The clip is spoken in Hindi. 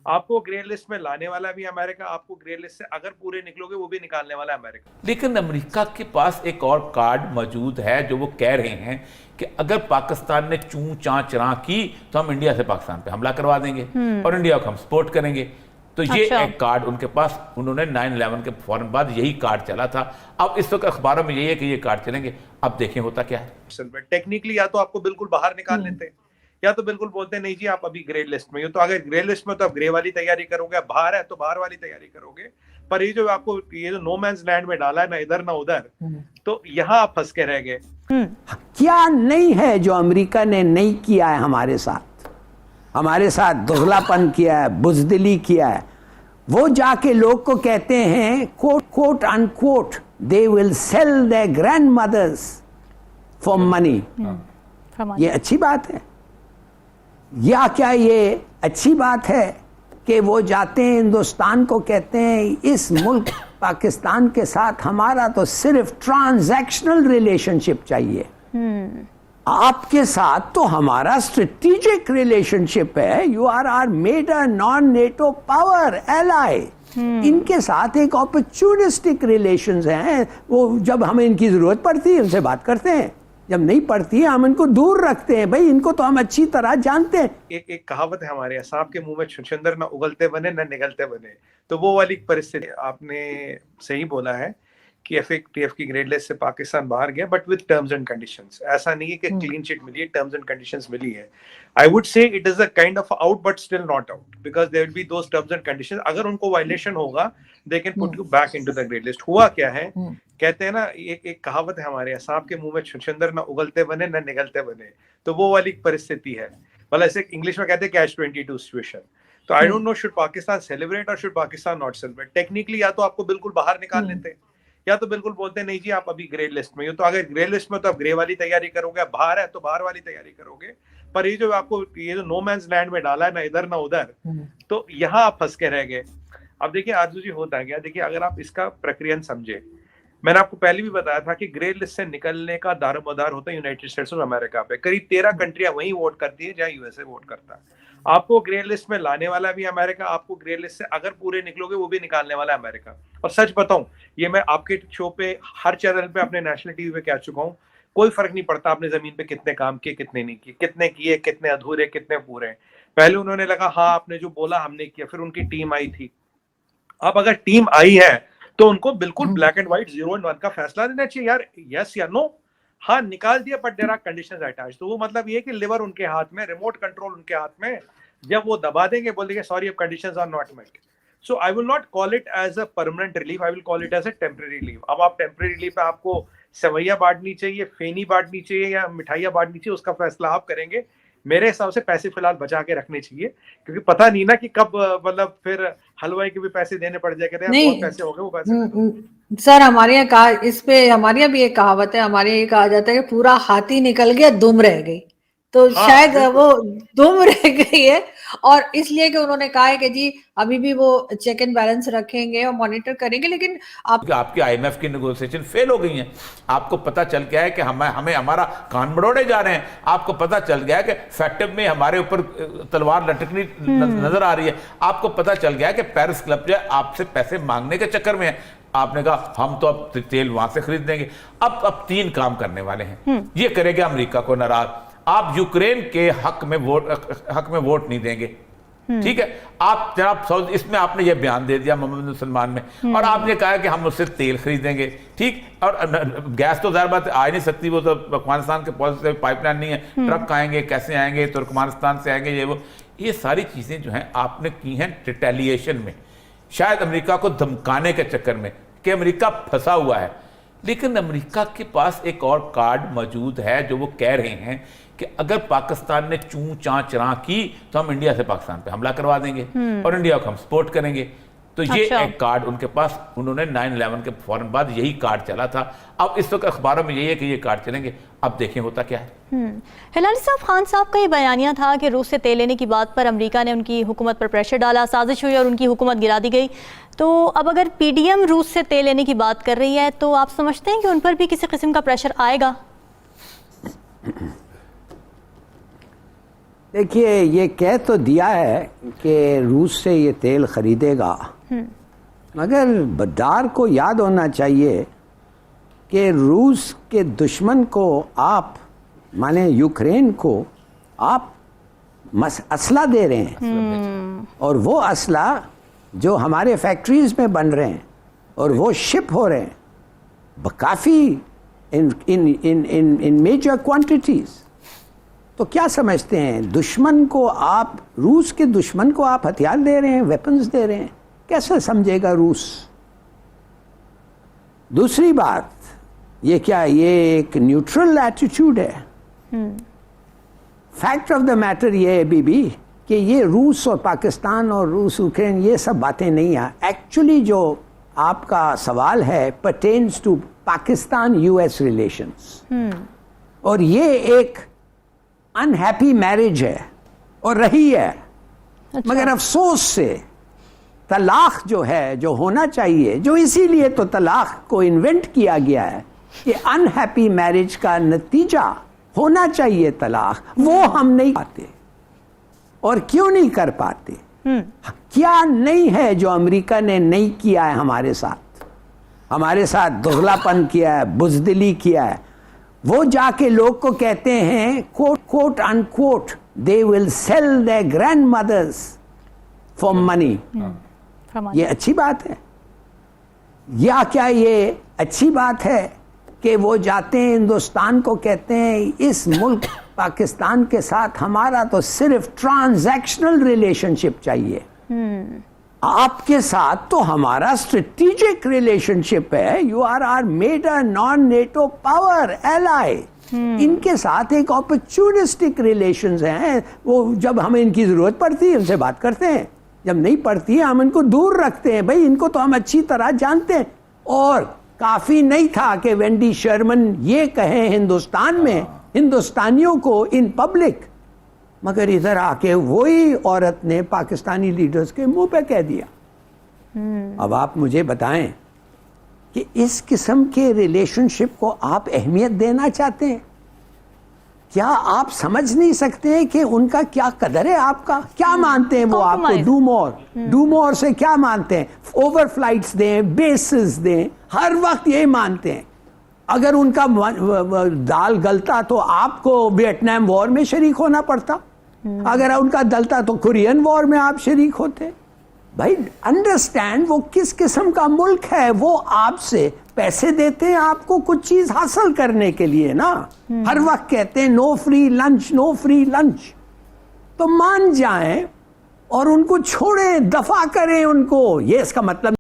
आपको ग्रे लिस्ट में लाने वाला भी अमेरिका, आपको ग्रे लिस्ट से अगर पूरे निकलोगे वो भी निकालने वाला अमेरिका। लेकिन अमेरिका के पास एक और कार्ड मौजूद है जो वो कह रहे हैं कि अगर पाकिस्तान ने चूं चां चरा की तो हम इंडिया से पाकिस्तान पे हमला करवा देंगे और इंडिया को हम सपोर्ट करेंगे। तो ये एक कार्ड उनके पास, उन्होंने 9/11 के फौरन बाद यही कार्ड चला था। अब इस वक्त अखबारों में यही है कि ये कार्ड चलेंगे, अब देखें होता क्या है। टेक्निकली या तो आपको बिल्कुल बाहर निकाल लेते हैं या तो बिल्कुल बोलते नहीं जी आप अभी ग्रे लिस्ट में हो, तो अगर ग्रे लिस्ट में तो आप ग्रे वाली तैयारी करोगे, बाहर है तो बाहर वाली तैयारी करोगे। पर ये जो आपको ये जो नो मैंस लैंड में डाला है ना इधर ना उधर, तो यहाँ आप फंस के रह गए। क्या नहीं है जो अमेरिका ने नहीं किया है हमारे साथ दुगलापन किया है, बुजदिली किया है। वो जाके लोग को कहते हैं quote unquote they will sell their grandmothers for money. ये अच्छी बात है या क्या ये अच्छी बात है कि वो जाते हैं हिंदुस्तान को कहते हैं इस मुल्क पाकिस्तान के साथ हमारा तो सिर्फ ट्रांजैक्शनल रिलेशनशिप चाहिए, आपके साथ तो हमारा स्ट्रेटेजिक रिलेशनशिप है, you are our major non NATO power ally. इनके साथ एक अपॉर्चुनिस्टिक रिलेशंस हैं, वो जब हमें इनकी जरूरत पड़ती है उनसे बात करते हैं, जब नहीं पड़ती है हम इनको दूर रखते हैं। भाई इनको तो हम अच्छी तरह जानते हैं। एक कहावत है हमारे यहाँ, सांप के मुंह में छुछुंदर ना उगलते बने ना निगलते बने। तो वो वाली परिस्थिति आपने सही बोला है कि एफएटीएफ की ग्रेड लिस्ट से पाकिस्तान बाहर गया, but with terms and conditions. ऐसा नहीं है कि क्लीन चिट मिली है, टर्म्स एंड कंडीशंस मिली है। I would say it is a kind of out but still not out, because there will be those terms and conditions. अगर उनको वायलेशन होगा they can put you back into the grey list. हुआ क्या है, कहते हैं ना एक कहावत है हमारे यहाँ, सांप के मुंह में छुछुंदर ना उगलते बने ना निगलते बने। तो वो वाली परिस्थिति है, मतलब ऐसे इंग्लिश में कहते हैं कैच 22 सिचुएशन। तो I don't know should Pakistan celebrate और should Pakistan not celebrate. Technically या तो आपको बिल्कुल बाहर निकाल लेते हैं या तो बिल्कुल बोलते नहीं जी आप अभी ग्रे लिस्ट में हो, तो अगर ग्रे लिस्ट में तो आप ग्रे वाली तैयारी करोगे, बाहर है तो बाहर वाली तैयारी करोगे। पर ये जो आपको ये जो नो मैंस लैंड में डाला है ना इधर ना उधर, तो यहाँ आप फंस के रह गए। अब देखिए आरजू जी होता है क्या, देखिए अगर आप इसका प्रक्रिया समझे, मैंने आपको पहले भी बताया था कि ग्रे लिस्ट से निकलने का दारोमदार होता है यूनाइटेड स्टेट्स ऑफ अमेरिका पे। करीब 13 कंट्रियां वहीं वोट करती है जहां यूएसए वोट करता है। आपको ग्रे लिस्ट में लाने वाला भी अमेरिका, आपको ग्रे लिस्ट से अगर पूरे निकलोगे वो भी निकालने वाला अमेरिका। और सच बताऊं, ये मैं आपके शो पे हर चैनल पे अपने नेशनल टीवी पे कह चुका हूँ, कोई फर्क नहीं पड़ता आपने जमीन पे कितने काम किए कितने नहीं किए, कितने किए कितने अधूरे कितने पूरे। पहले उन्होंने लगा हाँ आपने जो बोला हमने किया, फिर उनकी टीम आई थी। अब अगर टीम आई है तो उनको बिल्कुल ब्लैक एंड व्हाइट 0 and 1 का फैसला देना चाहिए यार, यस या नो। हाँ निकाल दिया but there are conditions attached. तो वो मतलब ये कि लिवर उनके हाथ में, रिमोट कंट्रोल उनके हाथ में, जब वो दबा देंगे बोल देंगे सॉरी अब conditions are not met. So I will not call it as a permanent relief, I will call it as a temporary relief. अब आप टेम्परेरी रिलीफ पे आपको सेवैया बांटनी चाहिए, फेनी बांटनी चाहिए या मिठाइयाँ बांटनी चाहिए, उसका फैसला आप करेंगे। मेरे हिसाब से पैसे फिलहाल बचा के रखने चाहिए, क्योंकि पता नहीं ना कि कब मतलब फिर हलवाई के भी पैसे देने पड़ जाए, कहते हैं बहुत पैसे हो गए वो पैसे। सर हमारे यहाँ कहा, इस पे हमारे यहाँ भी एक कहावत है, हमारे यहाँ कहा जाता है कि पूरा हाथी निकल गया दुम रह गई। तो हाँ, शायद वो दुम रह गई है, और इसलिए कि उन्होंने कहा है कि जी अभी भी वो चेक एंड बैलेंस रखेंगे और मॉनिटर करेंगे। लेकिन आपकी आईएमएफ की नेगोशिएशन फेल हो गई है, आपको पता चल गया है कि हमें हमारा कान बड़ोड़े जा रहे हैं, आपको पता चल गया है कि फैक्टिव में हमारे ऊपर तलवार लटकनी नजर आ रही है, आपको पता चल गया है कि पेरिस क्लब जो है आपसे पैसे मांगने के चक्कर में है। आपने कहा हम तो अब तेल वहां से खरीद देंगे। अब 3 काम करने वाले हैं, ये करेगा अमेरिका को नाराज। आप यूक्रेन के हक में वोट नहीं देंगे, ठीक है। आप जनाब इसमें आपने ये बयान दे दिया मोहम्मद सलमान में, और आपने कहा कि हम उससे तेल खरीदेंगे, ठीक। और गैस तो ज़ाहिर बात आ ही नहीं सकती, वो तो अफगानिस्तान के पॉलिसी पाइपलाइन नहीं है, ट्रक आएंगे कैसे आएंगे, तुर्कमानिस्तान से आएंगे, ये सारी चीज़ें जो हैं आपने की हैं रिटेलिएशन में, शायद अमेरिका को धमकाने के चक्कर में कि अमेरिका फंसा हुआ है। लेकिन अमेरिका के पास एक और कार्ड मौजूद है जो वो कह रहे हैं कि अगर पाकिस्तान ने चूं चां चरा की तो हम इंडिया से पाकिस्तान पे हमला करवा देंगे और इंडिया को हम सपोर्ट करेंगे। तो ये एक कार्ड उनके पास, उन्होंने 9/11 के फौरन बाद यही कार्ड चला था। अब इस वक्त अखबारों में यही है कि ये कार्ड चलेंगे, अब देखें होता क्या है। हिलाली साहब, खान साहब का ये बयानिया था कि रूस से तेल लेने की बात पर अमेरिका ने उनकी हुकूमत पर प्रेशर डाला, साजिश हुई और उनकी हुकूमत गिरा दी गई। तो अब अगर पीडीएम रूस से तेल लेने की बात कर रही है तो आप समझते हैं कि उन पर भी किसी किस्म का प्रेशर आएगा? देखिए, ये कह तो दिया है कि रूस से ये तेल खरीदेगा, मगर बद्दार को याद होना चाहिए कि रूस के दुश्मन को आप, माने यूक्रेन को आप असला दे रहे हैं, और वो असला जो हमारे फैक्ट्रीज में बन रहे हैं और वो शिप हो रहे हैं काफ़ी इन मेजर क्वांटिटीज। तो क्या समझते हैं, दुश्मन को आप, रूस के दुश्मन को आप हथियार दे रहे हैं, वेपन्स दे रहे हैं, कैसे समझेगा रूस? दूसरी बात, ये क्या ये एक न्यूट्रल एटीट्यूड है? फैक्ट ऑफ द मैटर ये है बीबी कि ये रूस और पाकिस्तान और रूस यूक्रेन ये सब बातें नहीं है। एक्चुअली जो आपका सवाल है pertains to Pakistan US relations, और ये एक अनहैप्पी मैरिज है और रही है। अच्छा। मगर अफसोस से तलाक जो है, जो होना चाहिए, जो इसीलिए तो तलाक को इन्वेंट किया गया है कि अनहैप्पी मैरिज का नतीजा होना चाहिए तलाक, वो हम नहीं पाते। और क्यों नहीं कर पाते? क्या नहीं है जो अमेरिका ने नहीं किया है हमारे साथ? हमारे साथ दोगलापन किया है, बुजदिली किया है। वो जाके लोग को कहते हैं quote unquote they will sell their grandmothers for money. ये अच्छी बात है? या क्या ये अच्छी बात है कि वो जाते हैं हिंदुस्तान को कहते हैं इस मुल्क पाकिस्तान के साथ हमारा तो सिर्फ ट्रांजैक्शनल रिलेशनशिप चाहिए, आपके साथ तो हमारा स्ट्रेटेजिक रिलेशनशिप है, you are our major non NATO power ally. इनके साथ एक अपॉर्चुनिस्टिक रिलेशंस हैं, वो जब हमें इनकी जरूरत पड़ती है उनसे बात करते हैं, जब नहीं पड़ती है हम इनको दूर रखते हैं। भाई इनको तो हम अच्छी तरह जानते हैं। और काफी नहीं था कि वेंडी शर्मन ये कहे हिंदुस्तान में हिंदुस्तानियों को इन पब्लिक, मगर इधर आके वही औरत ने पाकिस्तानी लीडर्स के मुंह पे कह दिया। अब आप मुझे बताएं कि इस किस्म के रिलेशनशिप को आप अहमियत देना चाहते हैं? क्या आप समझ नहीं सकते कि उनका क्या कदर है? आपका क्या मानते हैं वो? आपको डू मोर से क्या मानते हैं? ओवर फ्लाइट्स दें, बेसिस दें, हर वक्त ये मानते हैं। अगर उनका दाल गलता तो आपको वियतनाम वॉर में शरीक होना पड़ता, अगर उनका दलता तो कोरियन वॉर में आप शरीक होते। भाई अंडरस्टैंड वो किस किस्म का मुल्क है। वो आपसे पैसे देते हैं आपको कुछ चीज हासिल करने के लिए ना। हर वक्त कहते हैं no free lunch, no free lunch. तो मान जाएं और उनको छोड़ें, दफा करें उनको। ये इसका मतलब